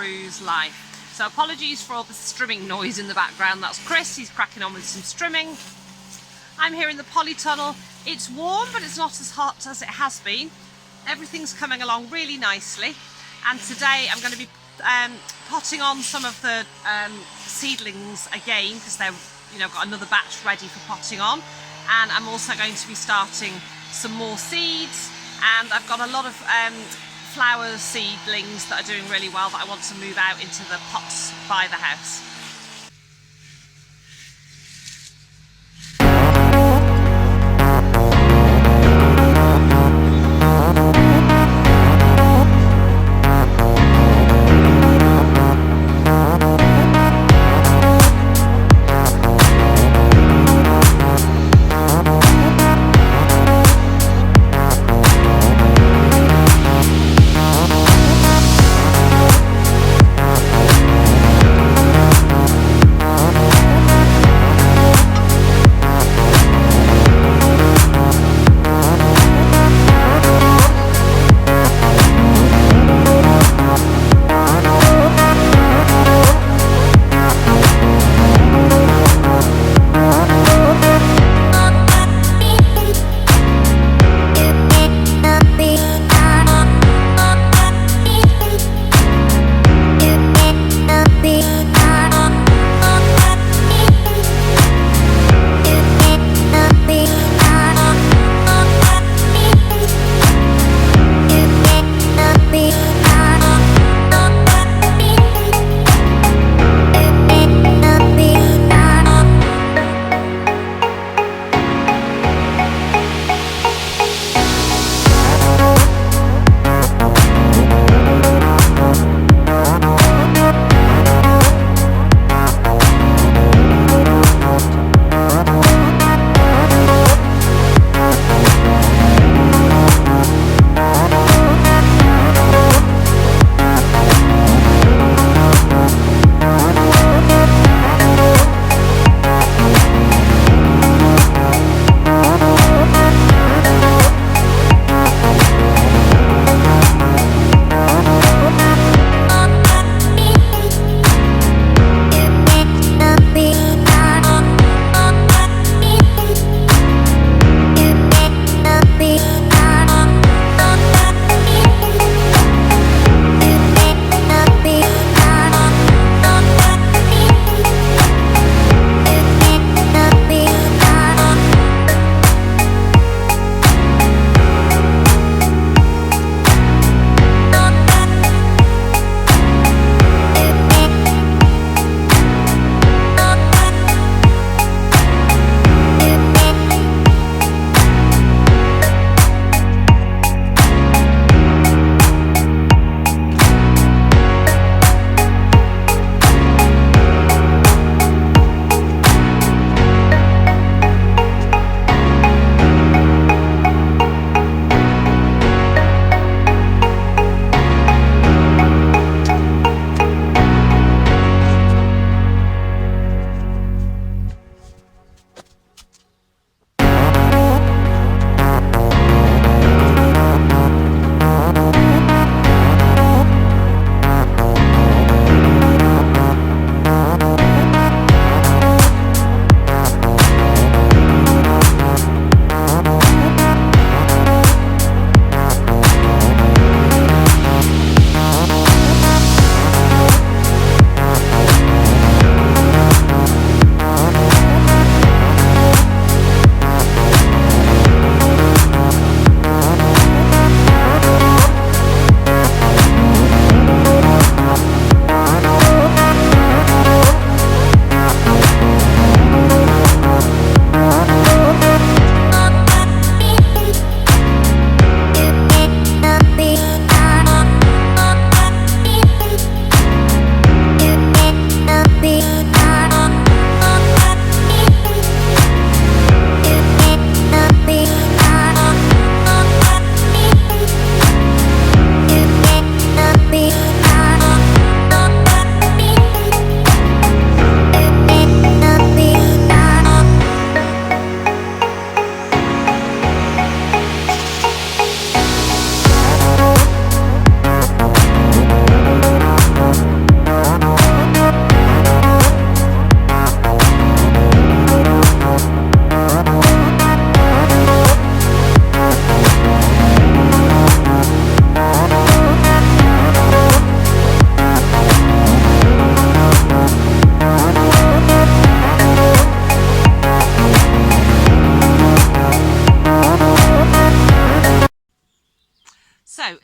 cruise life. So apologies for all the strimming noise in the background. That's Chris, he's cracking on with some strimming. I'm here in the polytunnel. It's warm, but it's not as hot as it has been. Everything's coming along really nicely. And today I'm going to be potting on some of the seedlings again, because they're, got another batch ready for potting on. And I'm also going to be starting some more seeds, and I've got a lot of flower seedlings that are doing really well that I want to move out into the pots by the house.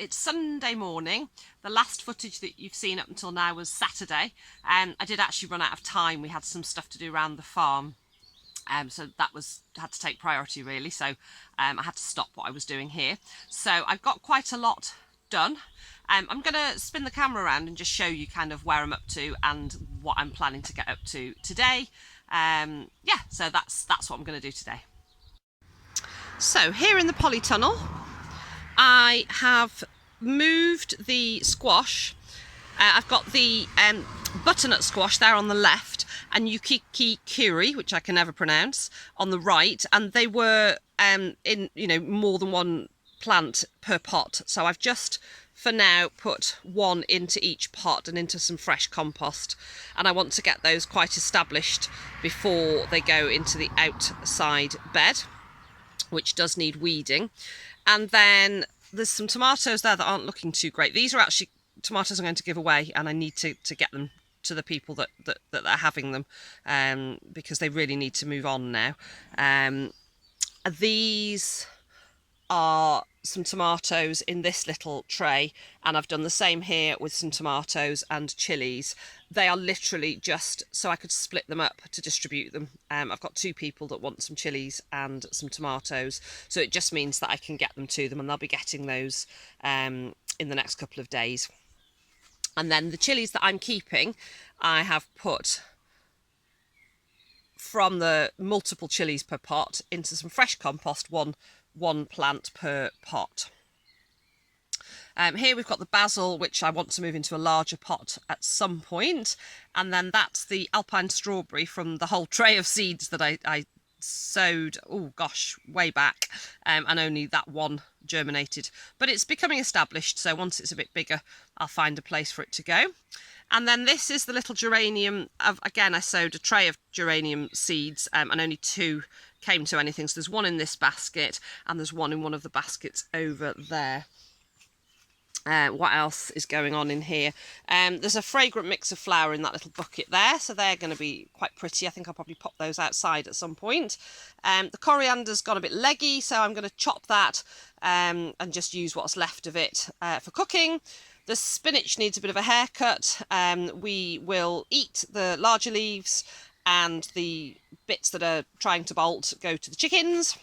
it's Sunday morning. The last footage that you've seen up until now was Saturday, and I did actually run out of time. We had some stuff to do around the farm, so that had to take priority really, so I had to stop what I was doing here. So I've got quite a lot done. I'm going to spin the camera around and just show you kind of where I'm up to and what I'm planning to get up to today. Yeah, so that's what I'm going to do today. So here in the polytunnel, I have moved the squash. I've got the butternut squash there on the left and Yukiki Kiri, which I can never pronounce, on the right, and they were in more than one plant per pot. So I've just for now put one into each pot and into some fresh compost, and I want to get those quite established before they go into the outside bed, which does need weeding. And then there's some tomatoes there that aren't looking too great. These are actually tomatoes I'm going to give away, and I need to get them to the people that are having them, because they really need to move on now. These are some tomatoes in this little tray, and I've done the same here with some tomatoes and chilies. They are literally just so I could split them up to distribute them. I've got 2 people that want some chilies and some tomatoes, so it just means that I can get them to them, and they'll be getting those in the next couple of days. And then the chilies that I'm keeping, I have put from the multiple chilies per pot into some fresh compost, one plant per pot. Here we've got the basil, which I want to move into a larger pot at some point, and then that's the alpine strawberry from the whole tray of seeds that I sowed, oh gosh, way back, and only that one germinated, but it's becoming established, so once it's a bit bigger I'll find a place for it to go. And then this is the little geranium. Again, I sowed a tray of geranium seeds, and only 2 came to anything, so there's one in this basket and there's one in one of the baskets over there. What else is going on in here? There's a fragrant mix of flower in that little bucket there, so they're going to be quite pretty. I think I'll probably pop those outside at some point. The coriander's got a bit leggy, so I'm going to chop that and just use what's left of it for cooking. The spinach needs a bit of a haircut. We will eat the larger leaves, and the bits that are trying to bolt go to the chickens.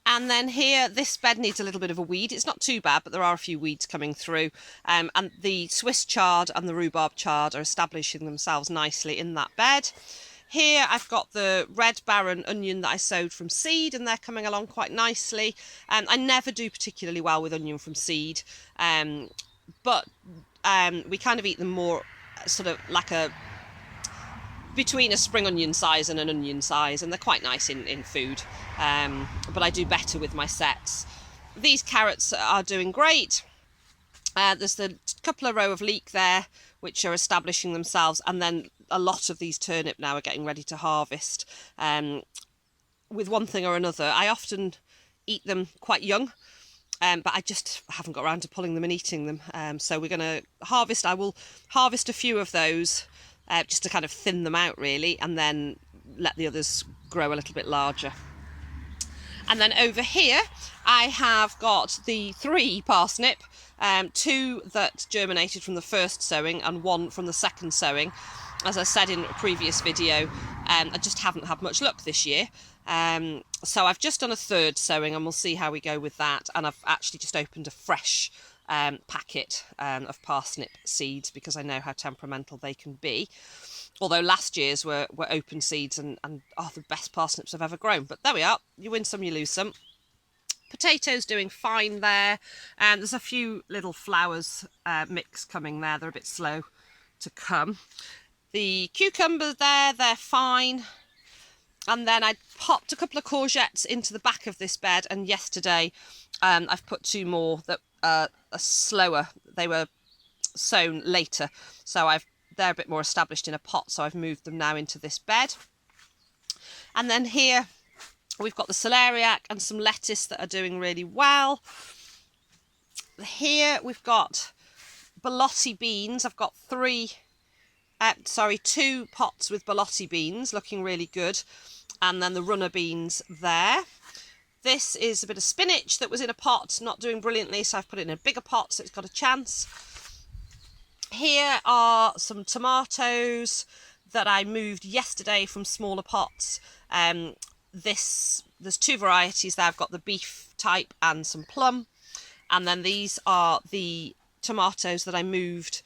And then here, this bed needs a little bit of a weed. It's not too bad, but there are a few weeds coming through. And the Swiss chard and the rhubarb chard are establishing themselves nicely in that bed. Here I've got the red Baron onion that I sowed from seed, and they're coming along quite nicely. I never do particularly well with onion from seed, but we kind of eat them more sort of like between a spring onion size and an onion size, and they're quite nice in food, but I do better with my sets. These carrots are doing great. There's the couple of row of leek there which are establishing themselves, and then a lot of these turnip now are getting ready to harvest. With one thing or another, I often eat them quite young, but I just haven't got around to pulling them and eating them. So we're going to harvest. I will harvest a few of those just to kind of thin them out really, and then let the others grow a little bit larger. And then over here I have got the 3 parsnip, 2 that germinated from the first sowing and 1 from the second sowing. As I said in a previous video, I just haven't had much luck this year. So I've just done a 3rd sowing, and we'll see how we go with that. And I've actually just opened a fresh packet of parsnip seeds, because I know how temperamental they can be. Although last year's were open seeds and are the best parsnips I've ever grown. But there we are. You win some, you lose some. Potatoes doing fine there. And there's a few little flowers mix coming there. They're a bit slow to come. The cucumbers there, they're fine. And then I popped a couple of courgettes into the back of this bed, and yesterday I've put 2 more that are slower. They were sown later, so they're a bit more established in a pot, so I've moved them now into this bed. And then here we've got the celeriac and some lettuce that are doing really well. Here we've got borlotti beans. I've got 2 pots with borlotti beans looking really good, and then the runner beans there. This is a bit of spinach that was in a pot, not doing brilliantly, so I've put it in a bigger pot so it's got a chance. Here are some tomatoes that I moved yesterday from smaller pots. There's 2 varieties there. I've got the beef type and some plum. And then these are the tomatoes that I moved,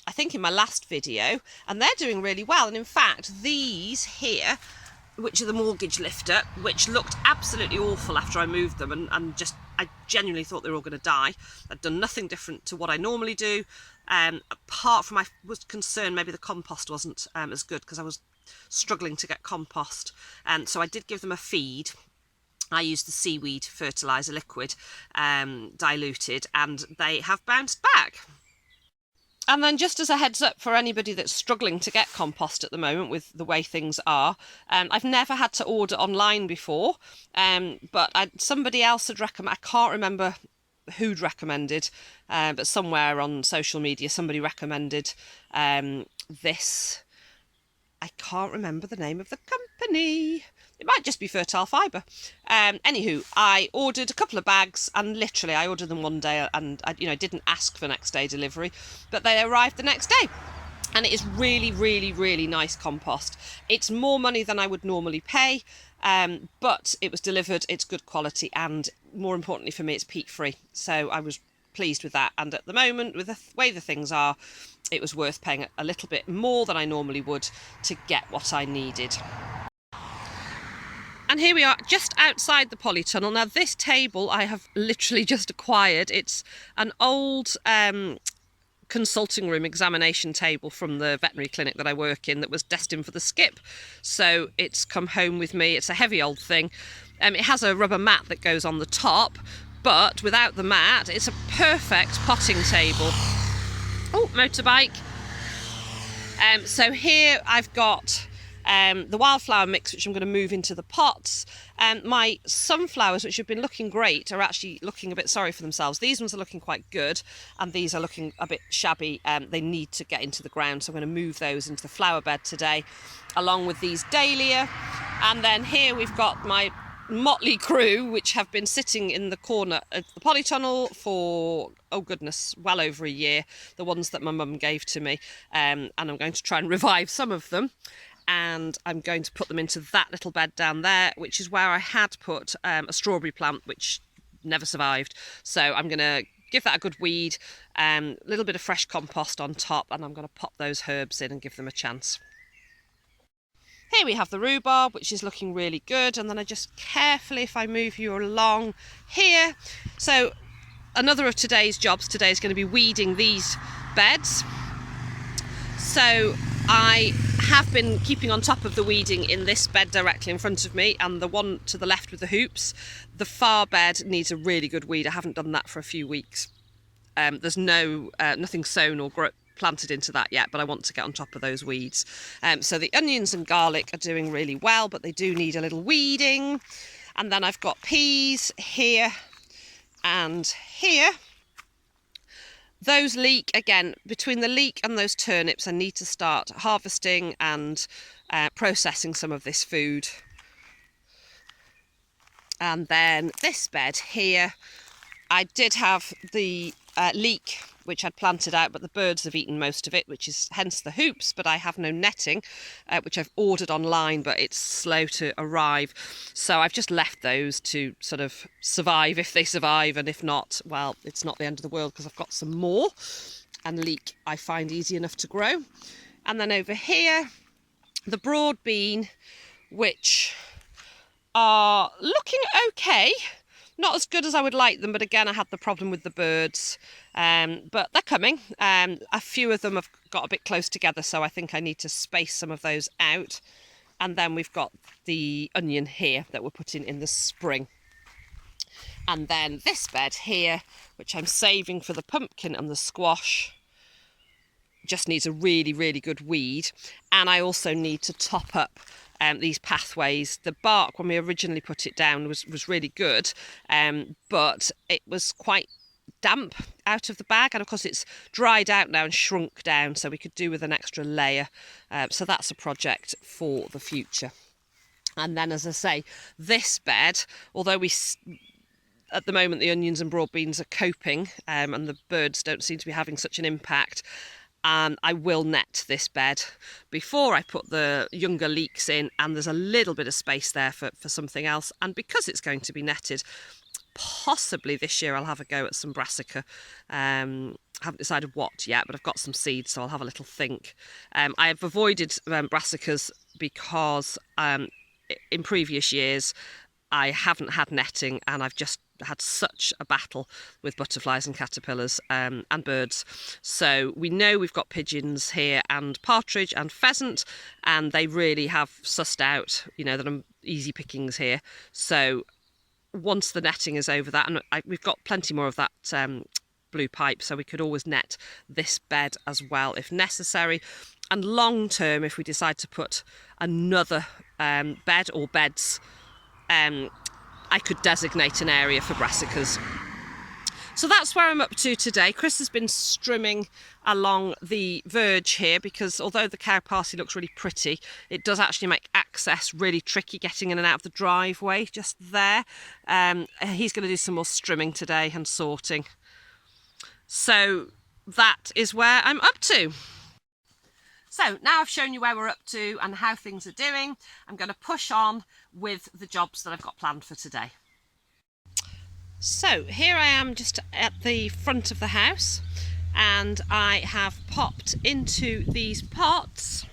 I think, in my last video, and they're doing really well. And in fact, these here, which are the mortgage lifter, which looked absolutely awful after I moved them, and just I genuinely thought they were all going to die. I'd done nothing different to what I normally do, apart from I was concerned maybe the compost wasn't as good, because I was struggling to get compost, and so I did give them a feed. I used the seaweed fertiliser liquid, diluted, and they have bounced back. And then, just as a heads up for anybody that's struggling to get compost at the moment with the way things are, I've never had to order online before, but somebody else had recommended, I can't remember who'd recommended, but somewhere on social media somebody recommended this. I can't remember the name of the company. It might just be Fertile Fibre. Anywho, I ordered a couple of bags, and literally I ordered them one day, and I didn't ask for next day delivery, but they arrived the next day. And it is really, really, really nice compost. It's more money than I would normally pay, but it was delivered, it's good quality, and more importantly for me, it's peat free. So I was pleased with that. And at the moment, with the way the things are, it was worth paying a little bit more than I normally would to get what I needed. And here we are, just outside the polytunnel. Now, this table I have literally just acquired. It's an old consulting room examination table from the veterinary clinic that I work in that was destined for the skip. So it's come home with me. It's a heavy old thing. It has a rubber mat that goes on the top, but without the mat, it's a perfect potting table. Oh, motorbike. So here I've got the wildflower mix, which I'm going to move into the pots. My sunflowers, which have been looking great, are actually looking a bit sorry for themselves. These ones are looking quite good, and these are looking a bit shabby. They need to get into the ground, so I'm going to move those into the flower bed today, along with these dahlia. And then here we've got my motley crew, which have been sitting in the corner of the polytunnel for, oh goodness, well over a year. The ones that my mum gave to me, and I'm going to try and revive some of them. And I'm going to put them into that little bed down there, which is where I had put a strawberry plant, which never survived. So I'm going to give that a good weed, a little bit of fresh compost on top, and I'm going to pop those herbs in and give them a chance. Here we have the rhubarb, which is looking really good. And then I just carefully, if I move you along here. So another of today's jobs today is going to be weeding these beds. So I have been keeping on top of the weeding in this bed directly in front of me, and the one to the left with the hoops. The far bed needs a really good weed. I haven't done that for a few weeks. There's nothing sown or planted into that yet, but I want to get on top of those weeds. So the onions and garlic are doing really well, but they do need a little weeding. And then I've got peas here and here. Those leek, again, between the leek and those turnips, I need to start harvesting and processing some of this food. And then this bed here, I did have the leek, which I'd planted out, but the birds have eaten most of it, which is hence the hoops. But I have no netting, which I've ordered online, but it's slow to arrive. So I've just left those to sort of survive if they survive, and if not, well, it's not the end of the world because I've got some more. And leek I find easy enough to grow. And then over here, the broad bean, which are looking okay. Not as good as I would like them, but again, I had the problem with the birds. But they're coming. A few of them have got a bit close together, so I think I need to space some of those out. And then we've got the onion here that we're putting in the spring. And then this bed here, which I'm saving for the pumpkin and the squash, just needs a really, really good weed. And I also need to top up these pathways. The bark, when we originally put it down, was really good, but it was quite damp out of the bag, and of course it's dried out now and shrunk down, so we could do with an extra layer. So that's a project for the future. And then, as I say, this bed, although at the moment the onions and broad beans are coping and the birds don't seem to be having such an impact, I will net this bed before I put the younger leeks in, and there's a little bit of space there for something else. And because it's going to be netted, possibly this year I'll have a go at some brassica. Haven't decided what yet, but I've got some seeds, so I'll have a little think. I have avoided brassicas because in previous years I haven't had netting, and I've just had such a battle with butterflies and caterpillars and birds. So we know we've got pigeons here and partridge and pheasant, and they really have sussed out, you know, that I'm easy pickings here. So once the netting is over that, and we've got plenty more of that blue pipe, so we could always net this bed as well if necessary. And long term, if we decide to put another bed or beds, I could designate an area for brassicas. So that's where I'm up to today. Chris has been strimming along the verge here, because although the cow parsley looks really pretty, it does actually make access really tricky, getting in and out of the driveway just there. He's going to do some more strimming today and sorting. So that is where I'm up to. So now I've shown you where we're up to and how things are doing, I'm going to push on with the jobs that I've got planned for today. So here I am just at the front of the house, and I have popped into these pots.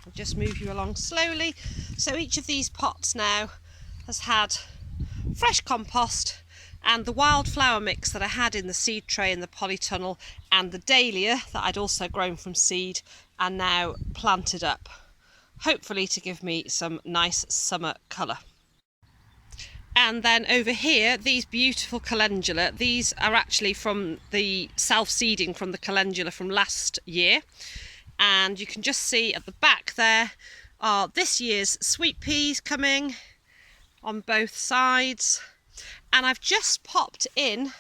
I'll just move you along slowly. So each of these pots now has had fresh compost and the wildflower mix that I had in the seed tray in the polytunnel, and the dahlia that I'd also grown from seed are now planted up, hopefully to give me some nice summer colour. And then over here, these beautiful calendula, these are actually from the self-seeding from the calendula from last year. And you can just see at the back there are this year's sweet peas coming on both sides. And I've just popped in,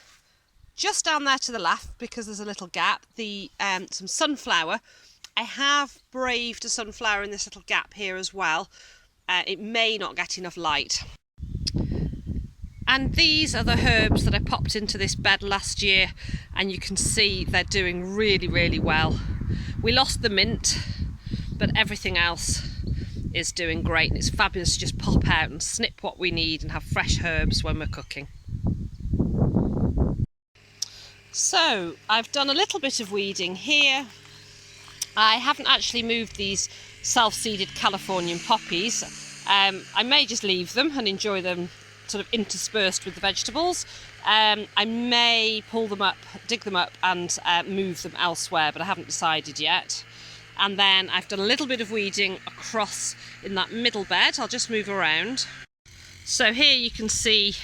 just down there to the left, because there's a little gap, some sunflower. I have braved a sunflower in this little gap here as well. It may not get enough light. And these are the herbs that I popped into this bed last year, and you can see they're doing really, really well. We lost the mint, but everything else is doing great, and it's fabulous to just pop out and snip what we need and have fresh herbs when we're cooking. So I've done a little bit of weeding here. I haven't actually moved these self-seeded Californian poppies. I may just leave them and enjoy them sort of interspersed with the vegetables. I may pull them up, dig them up and move them elsewhere, but I haven't decided yet. And then I've done a little bit of weeding across in that middle bed. I'll just move around. So here you can see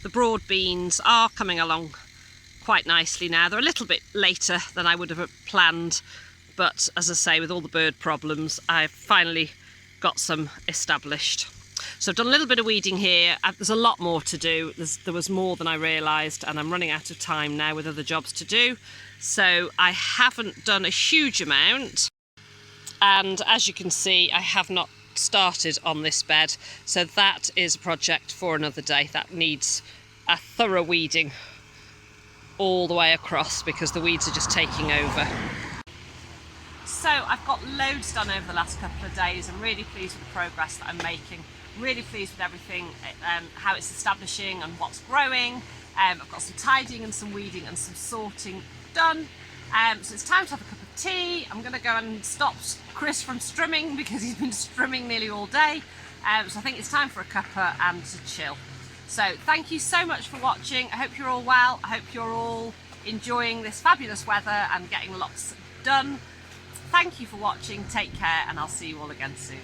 the broad beans are coming along quite nicely now. They're a little bit later than I would have planned, but as I say, with all the bird problems, I've finally got some established. So I've done a little bit of weeding here. There's a lot more to do. There was more than I realised, and I'm running out of time now with other jobs to do. So I haven't done a huge amount. And as you can see, I have not started on this bed. So that is a project for another day. That needs a thorough weeding all the way across, because the weeds are just taking over. So I've got loads done over the last couple of days. I'm really pleased with the progress that I'm making. Really pleased with everything, how it's establishing and what's growing. I've got some tidying and some weeding and some sorting done. So it's time to have a cup of tea. I'm going to go and stop Chris from strimming, because he's been strimming nearly all day. So I think it's time for a cuppa and to chill. So thank you so much for watching. I hope you're all well. I hope you're all enjoying this fabulous weather and getting lots done. Thank you for watching. Take care, and I'll see you all again soon.